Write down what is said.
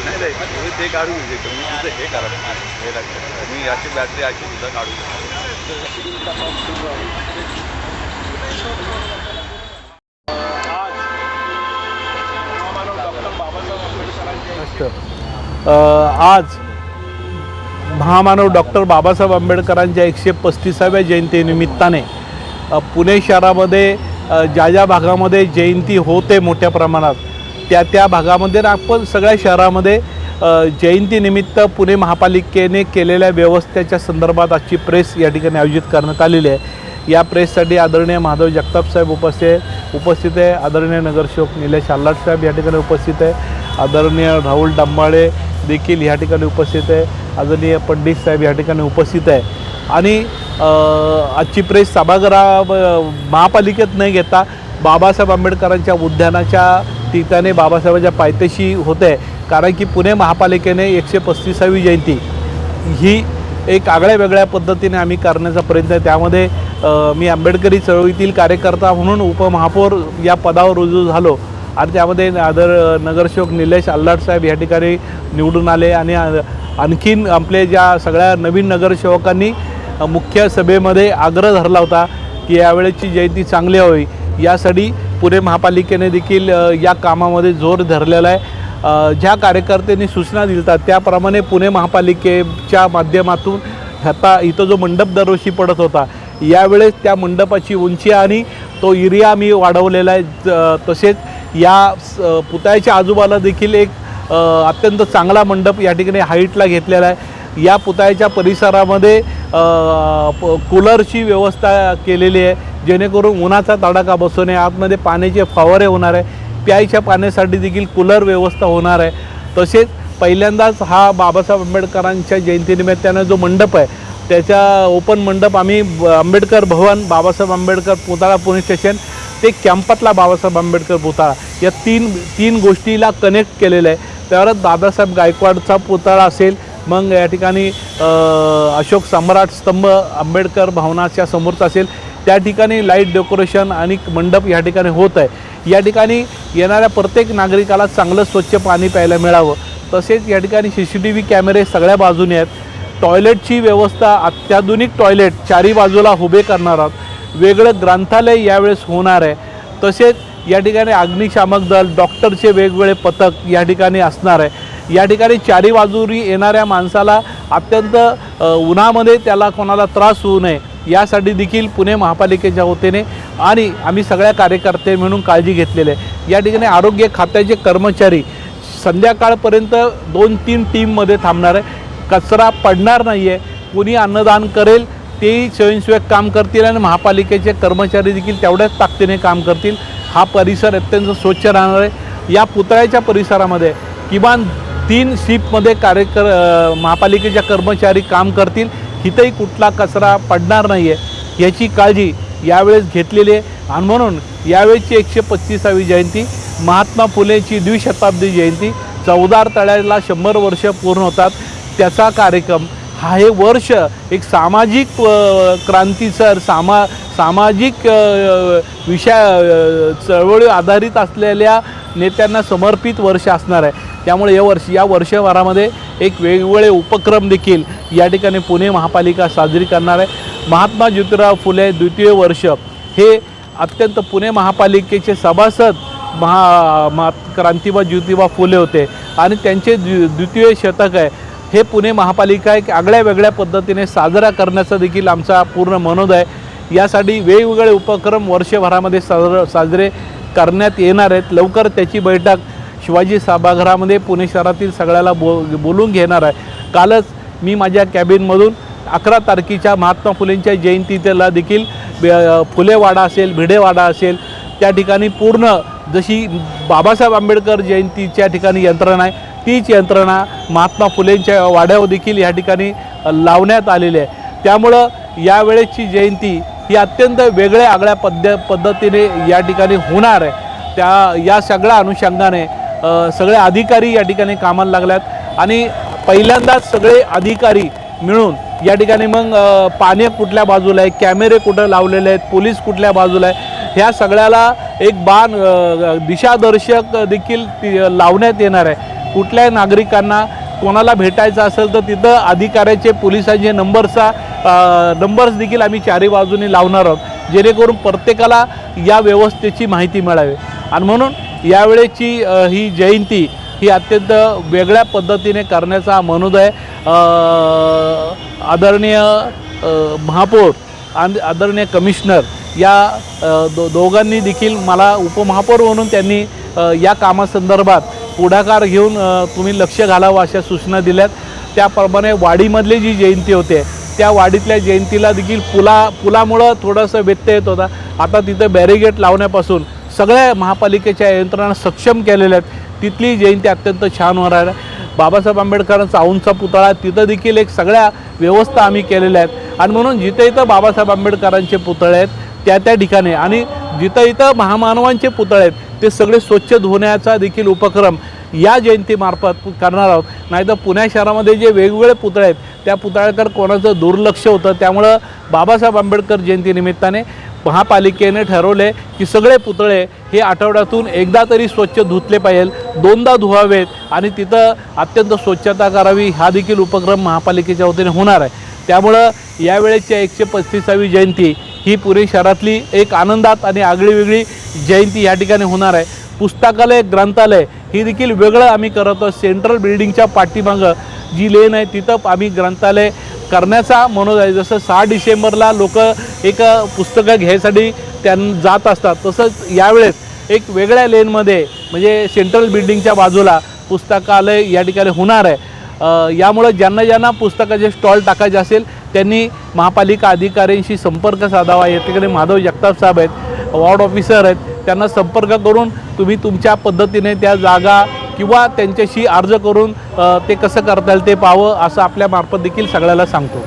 नाही नाही तुम्ही ते काढू म्हणजे तुम्ही तुझं हे करा हे लक्षात तुम्ही याची बॅटरी अशी सुद्धा काढू आज महामानव डॉक्टर बाबासाहेब आंबेडकरांच्या 135व्या जयंतीनिमित्ताने पुणे शहरामध्ये ज्या ज्या भागामध्ये जयंती होते मोठ्या प्रमाणात त्या भागामध्ये आपण सगळ्या शहरामध्ये जयंतीनिमित्त पुणे महापालिकेने केलेल्या व्यवस्थेच्या संदर्भात आजची प्रेस या ठिकाणी आयोजित करण्यात आलेली आहे। या प्रेससाठी आदरणीय माधव जगताप साहेब उपस्थित आहे, आदरणीय नगरसेवक निलेश आल्हाट साहेब या ठिकाणी उपस्थित आहे, आदरणीय राहुल डांबाळे देखील या ठिकाणी उपस्थित आहे, आदरणीय पंडित साहेब या ठिकाणी उपस्थित आहे। आणि आजची प्रेस सभागृह महापालिकेत न घेता बाबासाहेब आंबेडकरांच्या उद्यानाच्या ठिकाणी बाबासाहेबांच्या पायथ्याशी होते, कारण की पुणे महापालिकेने 135वी जयंती ही एक आगळ्या वेगळ्या पद्धतीने आम्ही करण्याचा प्रयत्न आहे। त्यामध्ये मी आंबेडकरी चळवळीतील कार्यकर्ता म्हणून उपमहापौर या पदावर रुजू झालो आणि त्यामध्ये नगरसेवक निलेश आल्हाट साहेब या ठिकाणी निवडून आले आणि आणखीन आपले ज्या सगळ्या नवीन नगरसेवकांनी मुख्य सभेमध्ये आग्रह धरला होता की यावेळेची जयंती चांगली व्हावी, यासाठी पुणे महापालिकेने देखील या कामामध्ये जोर धरलेला आहे। ज्या कार्यकर्त्यांनी सूचना दिल्या त्याप्रमाणे पुणे महापालिकेच्या माध्यमातून आता इथं जो मंडप दरवर्षी पडत होता यावेळेस त्या मंडपाची उंची आणि तो एरिया मी वाढवलेला आहे। तसेच या पुतळ्याच्या आजूबाजूला देखील एक अत्यंत चांगला मंडप या ठिकाणी हाईटला घेतलेला आहे। या पुतळ्याच्या परिसरामध्ये कूलरची व्यवस्था केलेली आहे, जेणेकरून उन्हाचा तडाखा बसू नये, आतमध्ये पाण्याचे फवारे होणार आहे, प्यायच्या पाण्यासाठी देखील कूलर व्यवस्था होणार आहे। तसेच पहिल्यांदाच हा बाबासाहेब आंबेडकरांच्या जयंतीनिमित्तानं जो मंडप आहे त्याचा ओपन मंडप आम्ही आंबेडकर भवन, बाबासाहेब आंबेडकर पुतळा पुणे स्टेशन ते कॅम्पातला बाबासाहेब आंबेडकर पुतळा या तीन गोष्टीला कनेक्ट केलेलं आहे। त्यावरच दादासाहेब गायकवाडचा पुतळा असेल, मग या ठिकाणी अशोक सम्राट स्तंभ आंबेडकर भवनाच्या समोरचा असेल, त्या ठिकाणी लाईट डेकोरेशन आणि मंडप या ठिकाणी होत आहे। या ठिकाणी येणाऱ्या प्रत्येक नागरिकाला चांगलं स्वच्छ पाणी प्यायला मिळावं। तसेच या ठिकाणी CCTV कॅमेरे सगळ्या बाजूने आहेत, टॉयलेटची व्यवस्था अत्याधुनिक टॉयलेट चारी बाजूला उभे करणार आहोत, वेगळं ग्रंथालय यावेळेस होणार आहे। तसेच या ठिकाणी अग्निशामक दल, डॉक्टरचे वेगवेगळे पथक या ठिकाणी असणार आहे। या ठिकाणी चारी बाजूनी येणाऱ्या माणसाला अत्यंत उन्हामध्ये त्याला कोणाला त्रास होऊ नये यासाठी देखील पुणे महापालिकेच्या वतीने आणि आम्ही सगळ्या कार्यकर्ते म्हणून काळजी घेतलेली आहे। या ठिकाणी आरोग्य खात्याचे कर्मचारी संध्याकाळपर्यंत 2-3 टीममध्ये थांबणार आहे, कचरा पडणार नाही आहे, कुणी अन्नदान करेल तेही स्वयंसेवक काम करतील आणि महापालिकेचे कर्मचारी देखील तेवढ्याच ताकदीने काम करतील। हा परिसर अत्यंत स्वच्छ राहणार आहे। या पुतळ्याच्या परिसरामध्ये किमान 3 शिफ्टमध्ये महापालिकेच्या कर्मचारी काम करतील, इथंही कुठला कचरा पडणार नाही आहे याची काळजी यावेळेस घेतलेली आहे। आणि म्हणून यावेळेची 135वी जयंती, महात्मा फुलेची द्विशताब्दी जयंती, 14 तळ्याला 100 वर्ष पूर्ण होतात, त्याचा कार्यक्रम हा हे वर्ष एक सामाजिक क्रांतीसर सामाजिक चळवळी आधारित असलेल्या नेत्यांना समर्पित वर्ष असणार आहे। त्यामुळे या वर्षभरामध्ये एक वेगवेगळे उपक्रम देखील या ठिकाणी पुणे महापालिका साजरी करणार आहे। महात्मा ज्योतिराव फुले द्वितीय वर्ष हे अत्यंत पुणे महापालिकेचे सभासद क्रांतिबा ज्योतिबा फुले होते आणि त्यांचे द्वितीय शतक आहे हे पुणे महापालिका एक आगळ्या वेगळ्या पद्धतीने साजरा करण्याचा देखील आमचा पूर्ण मनोद आहे। यासाठी वेगवेगळे उपक्रम वर्षभरामध्ये साजरे करण्यात येणार आहेत। लवकर त्याची बैठक शिवाजी सभागृहामध्ये पुणे शहरातील सगळ्याला बोलून घेणार आहे। कालच मी माझ्या कॅबिनमधून 11 तारखेच्या महात्मा फुलेंच्या जयंतीला देखील फुलेवाडा असेल, भिडेवाडा असेल, त्या ठिकाणी पूर्ण जशी बाबासाहेब आंबेडकर जयंतीच्या ठिकाणी यंत्रणा आहे तीच यंत्रणा महात्मा फुलेंच्या वाड्यावर देखील या ठिकाणी लावण्यात आलेली आहे। त्यामुळं यावेळेची जयंती ही अत्यंत वेगळ्या आगळ्या पद्धतीने या ठिकाणी होणार आहे। या सगळ्या अनुषंगाने सगळे अधिकारी या ठिकाणी कामाला लागल्यात आणि पहिल्यांदाच सगळे अधिकारी मिळून या ठिकाणी मग पाणी कुठल्या बाजूला आहे, कॅमेरे कुठं लावलेले आहेत, पोलीस कुठल्या बाजूला आहे, ह्या सगळ्याला एक दिशादर्शक देखील लावण्यात येणार आहे। कुठल्याही नागरिकांना कोणाला भेटायचं असेल तर तिथं अधिकाऱ्याचे पोलिसांचे नंबर्स देखील आम्ही चारी बाजूनी लावणार आहोत, जेणेकरून प्रत्येकाला या व्यवस्थेची माहिती मिळावी. आणि म्हणून यावेळेची ही जयंती ही अत्यंत वेगळ्या पद्धतीने करण्याचा मनोदय आदरणीय महापौर आणि आदरणीय कमिशनर या दोघांनी देखील मला उपमहापौर म्हणून त्यांनी या कामासंदर्भात पुढाकार घेऊन तुम्ही लक्ष घालावं अशा सूचना दिल्यात. त्याप्रमाणे वाडीमधली जी जयंती होते त्या वाडीतल्या जयंतीला देखील पुलामुळं थोडंसं व्यत्यय येत होता. आता तिथं बॅरिगेट लावण्यापासून सगळ्या महापालिकेच्या यंत्रणा सक्षम केलेल्या आहेत. तिथली जयंती अत्यंत छान होणार आहे. बाबासाहेब आंबेडकरांचा औंधचा पुतळा तिथं देखील एक सगळ्या व्यवस्था आम्ही केलेल्या आहेत. आणि म्हणून जिथं इथं बाबासाहेब आंबेडकरांचे पुतळे आहेत त्या ठिकाणी आणि जिथं इथं महामानवांचे पुतळे आहेत ते सगळे स्वच्छ धुण्याचा देखील उपक्रम या जयंतीमार्फत करणार आहोत. नाहीतर पुणे शहरामध्ये जे वेगवेगळे पुतळे आहेत त्या पुतळ्याकडे कोणाचं दुर्लक्ष होतं. त्यामुळं बाबासाहेब आंबेडकर जयंतीनिमित्ताने महापालिकेने ठरवले की सगळे पुतळे हे आठवड्यातून एकदा तरी स्वच्छ धुतले पाहिजे, दोनदा धुवावेत आणि तिथं अत्यंत स्वच्छता करावी. हा देखील उपक्रम महापालिकेच्या वतीने होणार आहे. त्यामुळं यावेळेची 135वी जयंती ही पुणे शहरातली एक आनंदात आणि आगळीवेगळी जयंती या ठिकाणी होणार आहे. पुस्तकालय, ग्रंथालय ही देखील वेगळं आम्ही करत आहोत. सेंट्रल बिल्डिंगच्या पाठीमागं जी लेन आहे तिथं आम्ही ग्रंथालय करण्याचा मनोदय आहे. जसं 6 डिसेंबरला लोक एक पुस्तकं घ्यायसाठी जात असतात, तसंच यावेळेस एक वेगळ्या लेनमध्ये म्हणजे सेंट्रल बिल्डिंगच्या बाजूला पुस्तकालय या ठिकाणी होणार आहे. यामुळं ज्यांना पुस्तकाचे स्टॉल टाकायचे असेल त्यांनी महापालिका अधिकाऱ्यांशी संपर्क साधावा. या ठिकाणी माधव जगताप साहेब आहेत, वॉर्ड ऑफिसर आहेत, त्यांना संपर्क करून तुम्ही तुमच्या पद्धतीने त्या जागा किंवा त्यांच्याशी अर्ज करून ते कसं करता येईल ते पाहावं असं आपल्या मार्फत देखील सगळ्याला सांगतो.